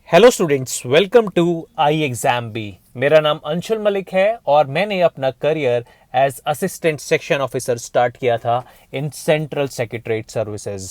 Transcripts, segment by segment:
Hello students, welcome to I exam B. मेरा नाम अंशुल मलिक है और मैंने अपना career as assistant section officer start किया था इन सेंट्रल सेक्रेटरीट सर्विसेज।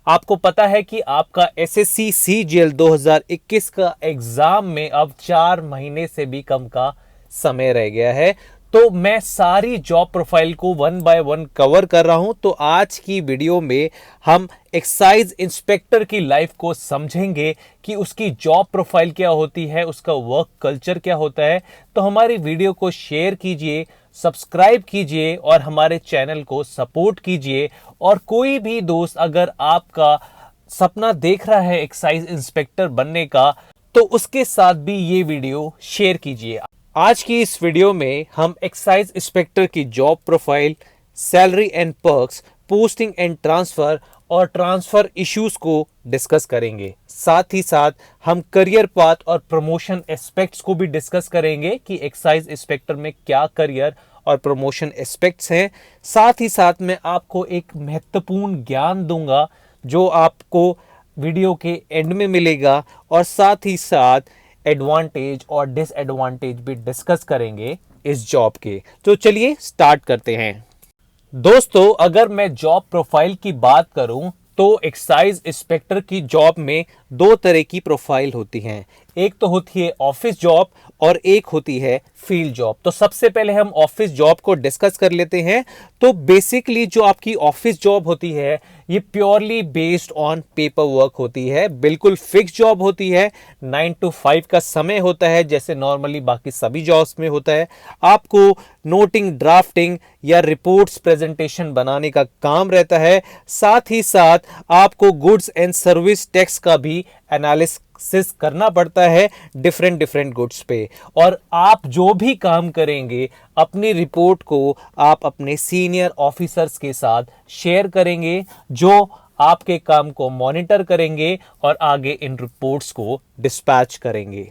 आपको पता है कि आपका एसएससी सीजीएल 2021 का एग्जाम में अब 4 महीने से भी कम का समय रह गया है। तो मैं सारी जॉब प्रोफाइल को वन बाय वन कवर कर रहा हूं। तो आज की वीडियो में हम एक्साइज इंस्पेक्टर की लाइफ को समझेंगे कि उसकी जॉब प्रोफाइल क्या होती है, उसका वर्क कल्चर क्या होता है। तो हमारी वीडियो को शेयर कीजिए, सब्सक्राइब कीजिए और हमारे चैनल को सपोर्ट कीजिए। और कोई भी दोस्त अगर आपका सपना देख रहा है एक्साइज इंस्पेक्टर बनने का, तो उसके साथ भी ये वीडियो शेयर कीजिए। आज की इस वीडियो में हम एक्साइज इंस्पेक्टर की job profile, salary and perks, posting and transfer और ट्रांसफर इश्यूज को डिस्कस करेंगे। साथ ही साथ हम करियर पाथ और प्रमोशन एस्पेक्ट्स को भी डिस्कस करेंगे कि एक्साइज इंस्पेक्टर में क्या करियर और प्रमोशन एस्पेक्ट्स हैं। साथ ही साथ मैं आपको एक महत्वपूर्ण ज्ञान दूंगा जो आपको वीडियो के एंड में मिलेगा, और साथ ही साथ एडवांटेज और डिसएडवांटेज भी डिस्कस करेंगे इस जॉब के। तो चलिए स्टार्ट करते हैं। दोस्तों, अगर मैं जॉब प्रोफाइल की बात करूं तो एक्साइज इंस्पेक्टर की जॉब में 2 तरह की प्रोफाइल होती हैं। एक तो होती है ऑफिस जॉब और एक होती है फील्ड जॉब। तो सबसे पहले हम ऑफिस जॉब को डिस्कस कर लेते हैं। तो बेसिकली जो आपकी ऑफिस जॉब होती है ये purely based on paper work होती है, बिल्कुल फिक्स जॉब होती है। 9 to 5 का समय होता है जैसे नॉर्मली बाकी सभी जॉब्स में होता है। आपको नोटिंग, ड्राफ्टिंग या रिपोर्ट्स प्रेजेंटेशन बनाने का काम रहता है। साथ ही साथ आपको गुड्स एंड सर्विस टैक्स का भी एनालिसिस करना पड़ता है डिफरेंट गुड्स पे। और आप जो भी काम करेंगे अपनी रिपोर्ट को आप अपने सीनियर ऑफिसर्स के साथ शेयर करेंगे, जो आपके काम को मॉनिटर करेंगे और आगे इन रिपोर्ट्स को डिस्पैच करेंगे।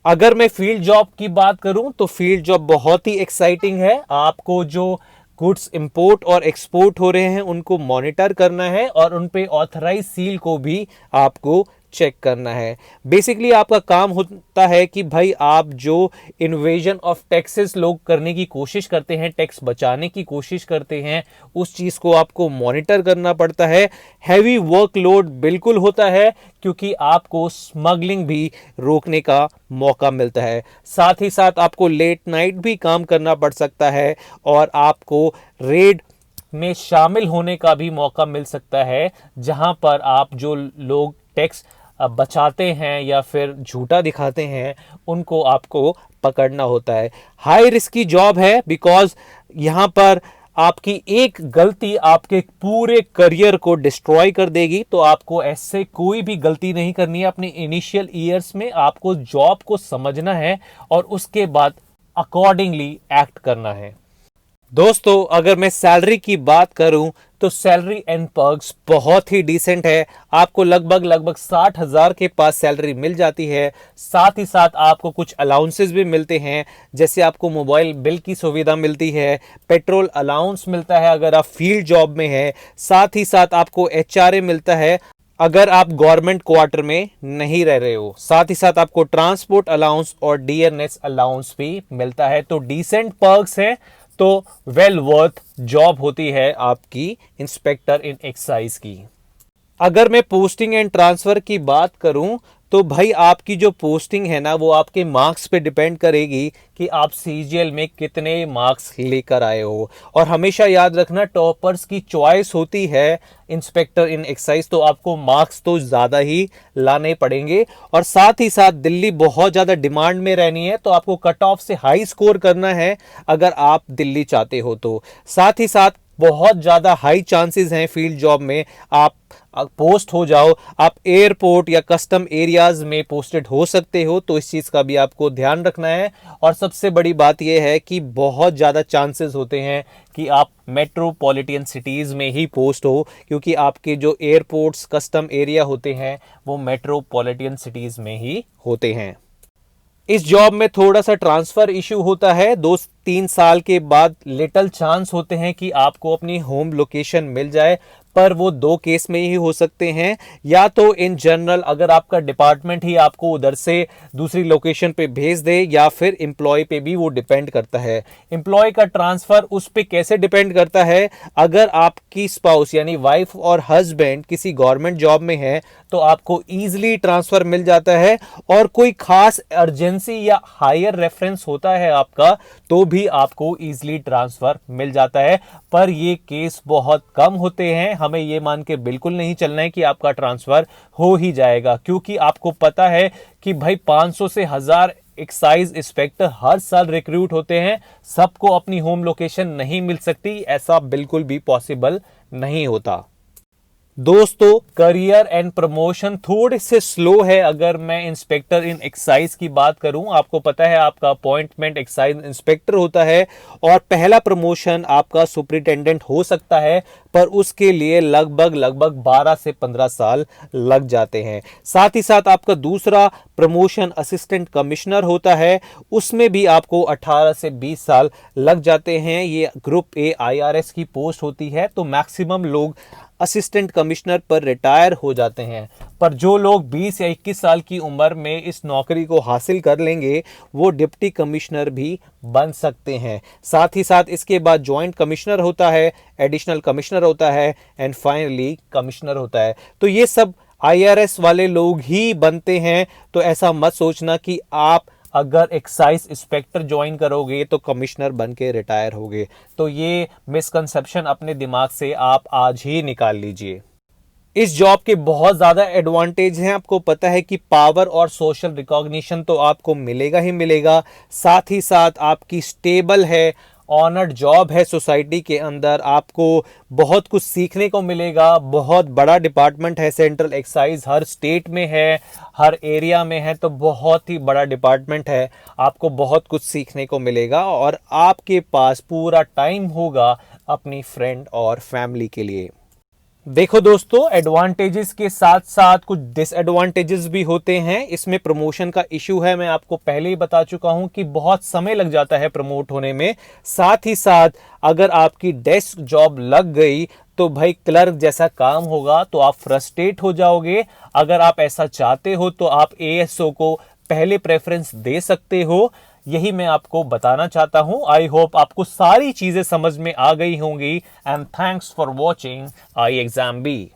अगर मैं फील्ड जॉब की बात करूं तो फील्ड जॉब बहुत ही एक्साइटिंग है। आपको जो गुड्स इंपोर्ट और एक्सपोर्ट हो रहे हैं उनको मॉनिटर करना है और उन पे ऑथराइज सील को भी आपको चेक करना है। बेसिकली आपका काम होता है कि भाई आप जो इन्वेजन ऑफ टैक्सेस लोग करने की कोशिश करते हैं, टैक्स बचाने की कोशिश करते हैं, उस चीज़ को आपको मॉनिटर करना पड़ता है। हैवी वर्कलोड बिल्कुल होता है क्योंकि आपको स्मगलिंग भी रोकने का मौका मिलता है। साथ ही साथ आपको लेट नाइट भी काम करना पड़ सकता है और आपको रेड में शामिल होने का भी मौका मिल सकता है, जहां पर आप जो लोग टैक्स बचाते हैं या फिर झूठा दिखाते हैं उनको आपको पकड़ना होता है। हाई रिस्की जॉब है बिकॉज यहाँ पर आपकी एक गलती आपके पूरे करियर को डिस्ट्रॉय कर देगी। तो आपको ऐसे कोई भी गलती नहीं करनी है। अपने इनिशियल ईयर्स में आपको जॉब को समझना है और उसके बाद अकॉर्डिंगली एक्ट करना है। दोस्तों, अगर मैं सैलरी की बात करूं तो सैलरी एंड पर्क्स बहुत ही डिसेंट है। आपको लगभग 60,000 के पास सैलरी मिल जाती है। साथ ही साथ आपको कुछ अलाउंसेस भी मिलते हैं, जैसे आपको मोबाइल बिल की सुविधा मिलती है, पेट्रोल अलाउंस मिलता है अगर आप फील्ड जॉब में है। साथ ही साथ आपको एचआरए मिलता है अगर आप गवर्नमेंट क्वार्टर में नहीं रह रहे हो। साथ ही साथ आपको ट्रांसपोर्ट अलाउंस और डीएनएस अलाउंस भी मिलता है। तो डिसेंट पर्क्स है, तो वेल वर्थ जॉब होती है आपकी इंस्पेक्टर इन एक्साइज की। अगर मैं पोस्टिंग एंड ट्रांसफर की बात करूं तो भाई आपकी जो पोस्टिंग है ना वो आपके मार्क्स पे डिपेंड करेगी कि आप सीजीएल में कितने मार्क्स लेकर आए हो। और हमेशा याद रखना, टॉपर्स की चॉइस होती है इंस्पेक्टर इन एक्साइज, तो आपको मार्क्स तो ज़्यादा ही लाने पड़ेंगे। और साथ ही साथ दिल्ली बहुत ज़्यादा डिमांड में रहनी है, तो आपको कट ऑफ से हाई स्कोर करना है अगर आप दिल्ली चाहते हो तो। साथ ही साथ बहुत ज़्यादा हाई चांसेस हैं फील्ड जॉब में आप पोस्ट हो जाओ। आप एयरपोर्ट या कस्टम एरियाज में पोस्टेड हो सकते हो, तो इस चीज़ का भी आपको ध्यान रखना है। और सबसे बड़ी बात यह है कि बहुत ज़्यादा चांसेस होते हैं कि आप मेट्रोपॉलिटन सिटीज़ में ही पोस्ट हो, क्योंकि आपके जो एयरपोर्ट्स, कस्टम एरिया होते हैं वो मेट्रोपॉलिटन सिटीज़ में ही होते हैं। इस जॉब में थोड़ा सा ट्रांसफर इशू होता है। 2-3 साल के बाद लिटिल चांस होते हैं कि आपको अपनी होम लोकेशन मिल जाए, पर वो दो केस में ही हो सकते हैं, या तो इन जनरल अगर आपका डिपार्टमेंट ही आपको उधर से दूसरी लोकेशन पे भेज दे, या फिर एम्प्लॉय पे भी वो डिपेंड करता है। एम्प्लॉय का ट्रांसफर उस पे कैसे डिपेंड करता है, अगर आपकी स्पाउस यानी वाइफ और हस्बैंड किसी गवर्नमेंट जॉब में है तो आपको इजीली ट्रांसफर मिल जाता है, और कोई खास अर्जेंसी या हायर रेफरेंस होता है आपका तो भी आपको इजीली ट्रांसफर मिल जाता है। पर ये केस बहुत कम होते हैं, हमें ये मान के बिल्कुल नहीं चलना है कि आपका ट्रांसफर हो ही जाएगा, क्योंकि आपको पता है कि भाई 500 से 1000 एक्साइज इंस्पेक्टर हर साल रिक्रूट होते हैं, सबको अपनी होम लोकेशन नहीं मिल सकती, ऐसा बिल्कुल भी पॉसिबल नहीं होता। दोस्तों, करियर एंड प्रमोशन थोड़े से स्लो है अगर मैं इंस्पेक्टर इन एक्साइज की बात करूं। आपको पता है आपका अपॉइंटमेंट एक्साइज इंस्पेक्टर होता है और पहला प्रमोशन आपका सुपरिटेंडेंट हो सकता है, पर उसके लिए लगभग 12 से 15 साल लग जाते हैं। साथ ही साथ आपका दूसरा प्रमोशन असिस्टेंट कमिश्नर होता है, उसमें भी आपको 18 से 20 साल लग जाते हैं। ये ग्रुप ए IRS की पोस्ट होती है, तो मैक्सिमम लोग असिस्टेंट कमिश्नर पर रिटायर हो जाते हैं। पर जो लोग 20 या 21 साल की उम्र में इस नौकरी को हासिल कर लेंगे वो डिप्टी कमिश्नर भी बन सकते हैं। साथ ही साथ इसके बाद जॉइंट कमिश्नर होता है, एडिशनल कमिश्नर होता है, एंड फाइनली कमिश्नर होता है। तो ये सब IRS वाले लोग ही बनते हैं, तो ऐसा मत सोचना कि आप अगर एक्साइज इंस्पेक्टर ज्वाइन करोगे तो कमिश्नर बन के रिटायर होगे। तो ये मिसकंसेप्शन अपने दिमाग से आप आज ही निकाल लीजिए। इस जॉब के बहुत ज़्यादा एडवांटेज हैं। आपको पता है कि पावर और सोशल रिकॉग्निशन तो आपको मिलेगा ही मिलेगा, साथ ही साथ आपकी स्टेबल है, ऑनर्ड जॉब है सोसाइटी के अंदर, आपको बहुत कुछ सीखने को मिलेगा। बहुत बड़ा डिपार्टमेंट है, सेंट्रल एक्साइज हर स्टेट में है, हर एरिया में है, तो बहुत ही बड़ा डिपार्टमेंट है। आपको बहुत कुछ सीखने को मिलेगा और आपके पास पूरा टाइम होगा अपनी फ्रेंड और फैमिली के लिए। देखो दोस्तों, एडवांटेजेस के साथ साथ कुछ डिसएडवांटेजेस भी होते हैं। इसमें प्रमोशन का इशू है, मैं आपको पहले ही बता चुका हूं कि बहुत समय लग जाता है प्रमोट होने में। साथ ही साथ अगर आपकी डेस्क जॉब लग गई तो भाई क्लर्क जैसा काम होगा तो आप फ्रस्ट्रेट हो जाओगे। अगर आप ऐसा चाहते हो तो आप ASO को पहले प्रेफरेंस दे सकते हो। यही मैं आपको बताना चाहता हूं। आई होप आपको सारी चीजें समझ में आ गई होंगी। And thanks for watching I exam B.